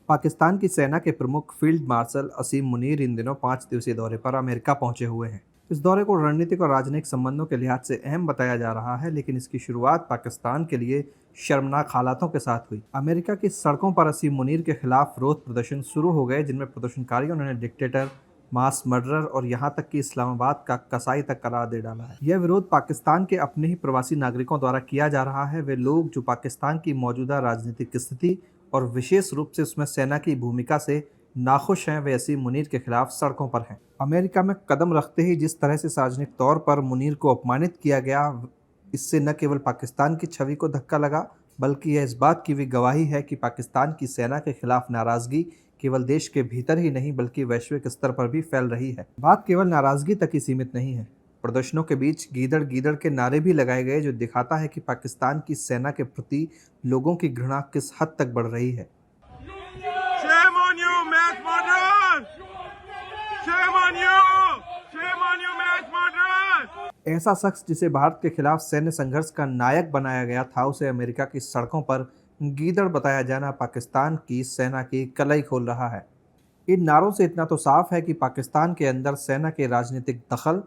पाकिस्तान की सेना के प्रमुख फील्ड मार्शल असीम मुनीर इन दिनों 5 दिवसीय दौरे पर अमेरिका पहुंचे हुए हैं। इस दौरे को रणनीतिक और राजनयिक संबंधों के लिहाज से अहम बताया जा रहा है, लेकिन इसकी शुरुआत पाकिस्तान के लिए शर्मनाक हालातों के साथ हुई। अमेरिका की सड़कों पर असीम मुनीर के खिलाफ विरोध प्रदर्शन शुरू हो गए, जिनमें प्रदर्शनकारियों ने डिक्टेटर, मास मर्डरर और यहां तक कि इस्लामाबाद का कसाई तक करार दे डाला है। यह विरोध पाकिस्तान के अपने ही प्रवासी नागरिकों द्वारा किया जा रहा है। वे लोग जो पाकिस्तान की मौजूदा राजनीतिक स्थिति और विशेष रूप से उसमें सेना की भूमिका से नाखुश हैं, वे असीम मुनीर के खिलाफ सड़कों पर हैं। अमेरिका में कदम रखते ही जिस तरह से सार्वजनिक तौर पर मुनीर को अपमानित किया गया, इससे न केवल पाकिस्तान की छवि को धक्का लगा, बल्कि यह इस बात की भी गवाही है कि पाकिस्तान की सेना के खिलाफ नाराजगी केवल देश के भीतर ही नहीं बल्कि वैश्विक स्तर पर भी फैल रही है। बात केवल नाराजगी तक ही सीमित नहीं है। प्रदर्शनों के बीच गीदड़ गीदड़ के नारे भी लगाए गए, जो दिखाता है कि पाकिस्तान की सेना के प्रति लोगों की घृणा किस हद तक बढ़ रही है। Shame on you, mass murderers! Shame on you! Shame on you, mass murderers! ऐसा शख्स जिसे भारत के खिलाफ सैन्य संघर्ष का नायक बनाया गया था, उसे अमेरिका की सड़कों पर गीदड़ बताया जाना पाकिस्तान की सेना की कलई खोल रहा है। इन नारों से इतना तो साफ है कि पाकिस्तान के अंदर सेना के राजनीतिक दखल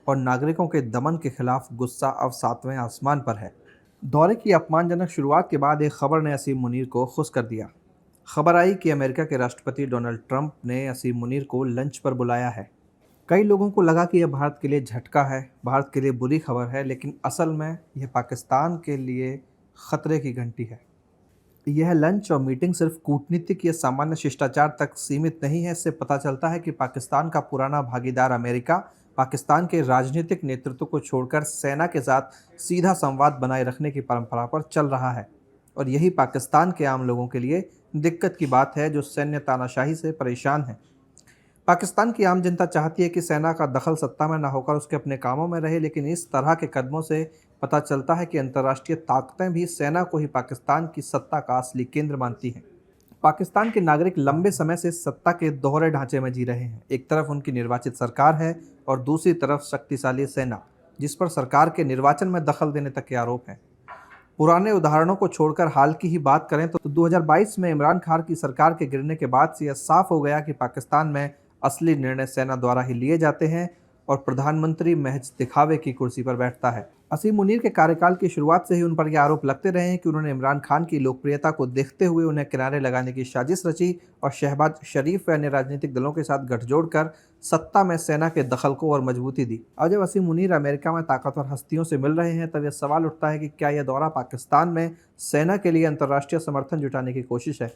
और नागरिकों के दमन के खिलाफ गुस्सा अब 7वें आसमान पर है। दौरे की अपमानजनक शुरुआत के बाद एक खबर ने असीम मुनीर को खुश कर दिया। खबर आई कि अमेरिका के राष्ट्रपति डोनाल्ड ट्रंप ने असीम मुनीर को लंच पर बुलाया है। कई लोगों को लगा कि यह भारत के लिए झटका है, भारत के लिए बुरी खबर है, लेकिन असल में यह पाकिस्तान के लिए खतरे की घंटी है। यह लंच और मीटिंग सिर्फ कूटनीतिक या सामान्य शिष्टाचार तक सीमित नहीं है। इससे पता चलता है कि पाकिस्तान का पुराना भागीदार अमेरिका पाकिस्तान के राजनीतिक नेतृत्व को छोड़कर सेना के साथ सीधा संवाद बनाए रखने की परंपरा पर चल रहा है, और यही पाकिस्तान के आम लोगों के लिए दिक्कत की बात है, जो सैन्य तानाशाही से परेशान हैं। पाकिस्तान की आम जनता चाहती है कि सेना का दखल सत्ता में न होकर उसके अपने कामों में रहे, लेकिन इस तरह के कदमों से पता चलता है कि अंतर्राष्ट्रीय ताकतें भी सेना को ही पाकिस्तान की सत्ता का असली केंद्र मानती हैं। पाकिस्तान के नागरिक लंबे समय से सत्ता के दोहरे ढांचे में जी रहे हैं। एक तरफ उनकी निर्वाचित सरकार है और दूसरी तरफ शक्तिशाली सेना, जिस पर सरकार के निर्वाचन में दखल देने तक के आरोप हैं। पुराने उदाहरणों को छोड़कर हाल की ही बात करें तो 2022 में इमरान खान की सरकार के गिरने के बाद से यह साफ हो गया कि पाकिस्तान में असली निर्णय सेना द्वारा ही लिए जाते हैं और प्रधानमंत्री महज दिखावे की कुर्सी पर बैठता है। असीम मुनीर के कार्यकाल की शुरुआत से ही उन पर यह आरोप लगते रहे हैं कि उन्होंने इमरान खान की लोकप्रियता को देखते हुए उन्हें किनारे लगाने की साजिश रची और शहबाज शरीफ व अन्य राजनीतिक दलों के साथ गठजोड़ कर सत्ता में सेना के दखल को और मजबूती दी। और जब असीम मुनीर अमेरिका में ताकतवर हस्तियों से मिल रहे हैं, तब यह सवाल उठता है कि क्या यह दौरा पाकिस्तान में सेना के लिए अंतर्राष्ट्रीय समर्थन जुटाने की कोशिश है?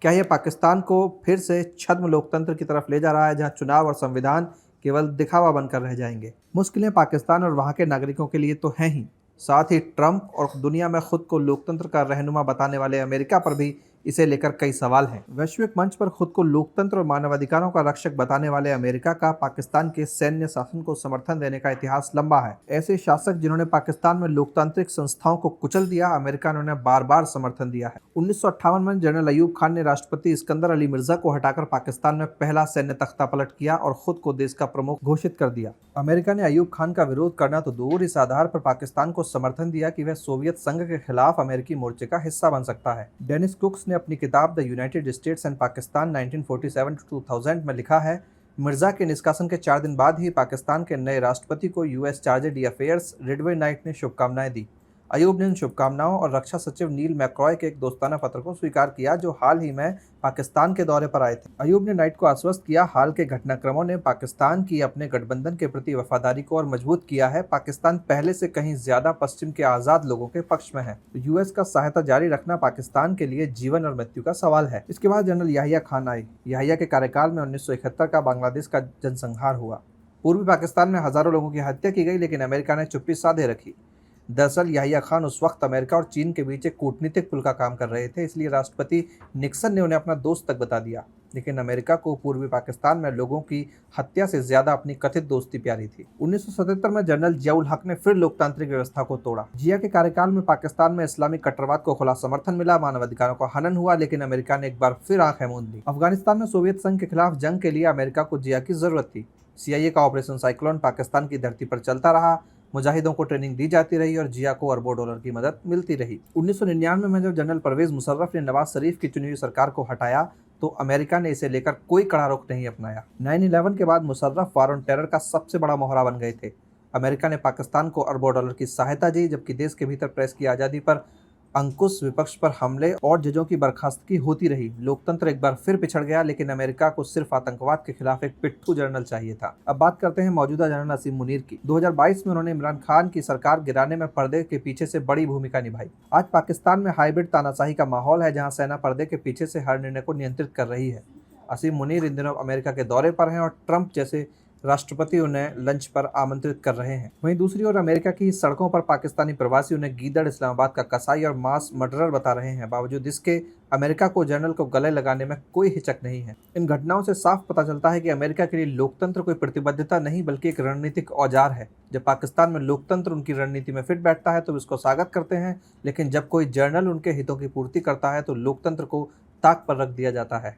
क्या यह पाकिस्तान को फिर से छद्म लोकतंत्र की तरफ ले जा रहा है, जहां चुनाव और संविधान केवल दिखावा बनकर रह जाएंगे? मुश्किलें पाकिस्तान और वहां के नागरिकों के लिए तो हैं ही, साथ ही ट्रंप और दुनिया में खुद को लोकतंत्र का रहनुमा बताने वाले अमेरिका पर भी इसे लेकर कई सवाल हैं। वैश्विक मंच पर खुद को लोकतंत्र और मानवाधिकारों का रक्षक बताने वाले अमेरिका का पाकिस्तान के सैन्य शासन को समर्थन देने का इतिहास लंबा है। ऐसे शासक जिन्होंने पाकिस्तान में लोकतांत्रिक संस्थाओं को कुचल दिया, अमेरिका ने उन्हें बार बार समर्थन दिया है। 1958 में जनरल अयूब खान ने राष्ट्रपति इस्कंदर अली मिर्जा को हटाकर पाकिस्तान में पहला सैन्य तख्ता पलट किया और खुद को देश का प्रमुख घोषित कर दिया। अमेरिका ने अयूब खान का विरोध करना तो दूर, इस आधार पर पाकिस्तान को समर्थन दिया कि वह सोवियत संघ के खिलाफ अमेरिकी मोर्चे का हिस्सा बन सकता है। डेनिस कुक्स ने अपनी किताब the United states and Pakistan 1947-2000 में लिखा है, मिर्जा के निष्कासन के 4 दिन बाद ही पाकिस्तान के नए राष्ट्रपति को यूएस चार्जे d'affaires रिडवे नाइट ने शुभकामनाएं दी। अयूब ने इन शुभकामनाओं और रक्षा सचिव नील मैक्रॉय के एक दोस्ताना पत्र को स्वीकार किया, जो हाल ही में पाकिस्तान के दौरे पर आए थे। अयूब ने नाइट को आश्वस्त किया, हाल के घटनाक्रमों ने पाकिस्तान की अपने गठबंधन के प्रति वफादारी को और मजबूत किया है। पाकिस्तान पहले से कहीं ज्यादा पश्चिम के आजाद लोगों के पक्ष में है। यूएस का सहायता जारी रखना पाकिस्तान के लिए जीवन और मृत्यु का सवाल है। इसके बाद जनरल याहिया खान आए। याहिया के कार्यकाल में 1971 का बांग्लादेश का जनसंहार हुआ। पूर्वी पाकिस्तान में हजारों लोगों की हत्या की गई, लेकिन अमेरिका ने चुप्पी साधे रखी। दरअसल याहिया खान उस वक्त अमेरिका और चीन के बीच एक कूटनीतिक पुल का काम कर रहे थे, इसलिए राष्ट्रपति निक्सन ने उन्हें अपना दोस्त तक बता दिया। लेकिन अमेरिका को पूर्वी पाकिस्तान में लोगों की हत्या से ज्यादा अपनी कथित दोस्ती प्यारी थी। 1977 में जनरल जियाउल हक ने फिर लोकतांत्रिक व्यवस्था को तोड़ा। जिया के कार्यकाल में पाकिस्तान में इस्लामिक कट्टरवाद को खुला समर्थन मिला, मानवाधिकारों का हनन हुआ, लेकिन अमेरिका ने एक बार फिर आंखें मूंद दी। अफगानिस्तान में सोवियत संघ के खिलाफ जंग के लिए अमेरिका को जिया की जरूरत थी। CIA का ऑपरेशन साइक्लोन पाकिस्तान की धरती पर चलता रहा, मुजाहिदों को ट्रेनिंग दी जाती रही और जिया को अरबों डॉलर की मदद मिलती रही। 1999 में जब जनरल परवेज मुशर्रफ ने नवाज शरीफ की चुनी हुई सरकार को हटाया, तो अमेरिका ने इसे लेकर कोई कड़ा रुख नहीं अपनाया। 9/11 के बाद मुशर्रफ वार ऑन टेरर का सबसे बड़ा मोहरा बन गए थे। अमेरिका ने पाकिस्तान को अरबों डॉलर की सहायता दी, जबकि देश के भीतर प्रेस की आज़ादी पर अंकुश, विपक्ष पर हमले और जजों की बर्खास्तगी होती रही। लोकतंत्र एक बार फिर पिछड़ गया, लेकिन अमेरिका को सिर्फ आतंकवाद के खिलाफ एक पिट्ठू जनरल चाहिए था। अब बात करते हैं मौजूदा जनरल असीम मुनीर की। 2022 में उन्होंने इमरान खान की सरकार गिराने में पर्दे के पीछे से बड़ी भूमिका निभाई। आज पाकिस्तान में हाइब्रिड तानाशाही का माहौल है, जहां सेना पर्दे के पीछे से हर निर्णय को नियंत्रित कर रही है। असीम मुनीर इन दिनों अमेरिका के दौरे पर हैं और ट्रंप जैसे राष्ट्रपति उन्हें लंच पर आमंत्रित कर रहे हैं। वहीं दूसरी ओर अमेरिका की सड़कों पर पाकिस्तानी प्रवासी उन्हें गीदड़, इस्लामाबाद का कसाई और मास मर्डरर बता रहे हैं। बावजूद इसके अमेरिका को जनरल को गले लगाने में कोई हिचक नहीं है। इन घटनाओं से साफ पता चलता है कि अमेरिका के लिए लोकतंत्र कोई प्रतिबद्धता नहीं बल्कि एक रणनीतिक औजार है। जब पाकिस्तान में लोकतंत्र उनकी रणनीति में फिट बैठता है तो इसको स्वागत करते हैं, लेकिन जब कोई जनरल उनके हितों की पूर्ति करता है तो लोकतंत्र को ताक पर रख दिया जाता है।